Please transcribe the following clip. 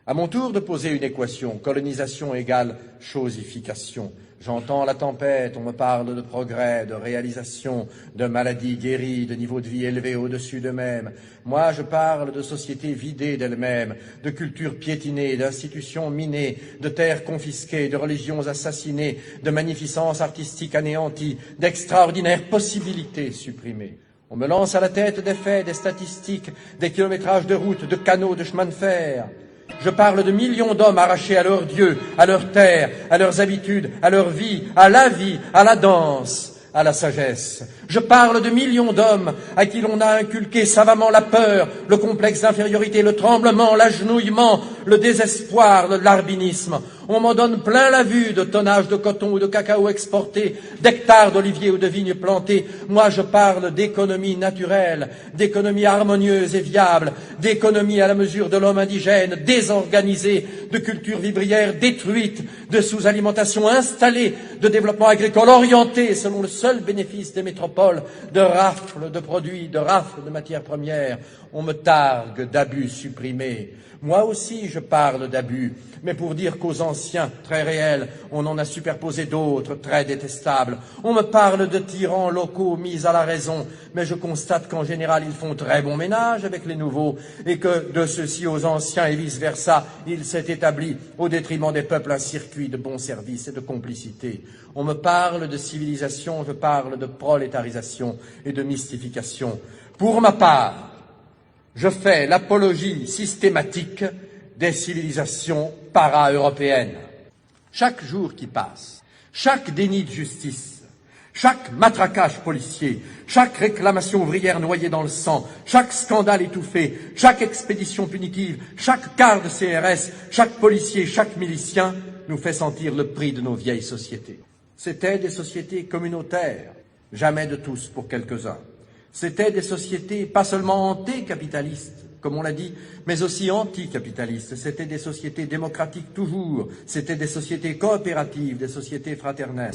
À mon tour de poser une équation, colonisation égale chosification. J'entends la tempête, on me parle de progrès, de réalisation, de maladies guéries, de niveau de vie élevé au-dessus d'eux-mêmes. Moi, je parle de sociétés vidées d'elles-mêmes, de cultures piétinées, d'institutions minées, de terres confisquées, de religions assassinées, de magnificence artistique anéantie, d'extraordinaires possibilités supprimées. On me lance à la tête des faits, des statistiques, des kilométrages de routes, de canaux, de chemins de fer. Je parle de millions d'hommes arrachés à leur Dieu, à leur terre, à leurs habitudes, à leur vie, à la danse, à la sagesse. Je parle de millions d'hommes à qui l'on a inculqué savamment la peur, le complexe d'infériorité, le tremblement, l'agenouillement, le désespoir, le larbinisme. On m'en donne plein la vue de tonnages de coton ou de cacao exportés, d'hectares d'oliviers ou de vignes plantées. Moi, je parle d'économie naturelle, d'économie harmonieuse et viable, d'économie à la mesure de l'homme indigène, désorganisée, de culture vivrière détruite, de sous-alimentation installée, de développement agricole orienté selon le seul bénéfice des métropoles, de rafles de produits, de rafles de matières premières. On me targue d'abus supprimés. Moi aussi, je parle d'abus, mais pour dire qu'aux anciens, très réels, on en a superposé d'autres, très détestables. On me parle de tyrans locaux mis à la raison, mais je constate qu'en général, ils font très bon ménage avec les nouveaux, et que de ceux-ci aux anciens et vice-versa, il s'est établi, au détriment des peuples, un circuit de bons services et de complicité. On me parle de civilisation, je parle de prolétarisation et de mystification. Pour ma part, je fais l'apologie systématique des civilisations para-européennes. Chaque jour qui passe, chaque déni de justice, chaque matraquage policier, chaque réclamation ouvrière noyée dans le sang, chaque scandale étouffé, chaque expédition punitive, chaque quart de CRS, chaque policier, chaque milicien nous fait sentir le prix de nos vieilles sociétés. C'étaient des sociétés communautaires, jamais de tous pour quelques-uns. C'étaient des sociétés pas seulement anticapitalistes, comme on l'a dit, mais aussi anticapitalistes. C'étaient des sociétés démocratiques toujours. C'étaient des sociétés coopératives, des sociétés fraternelles.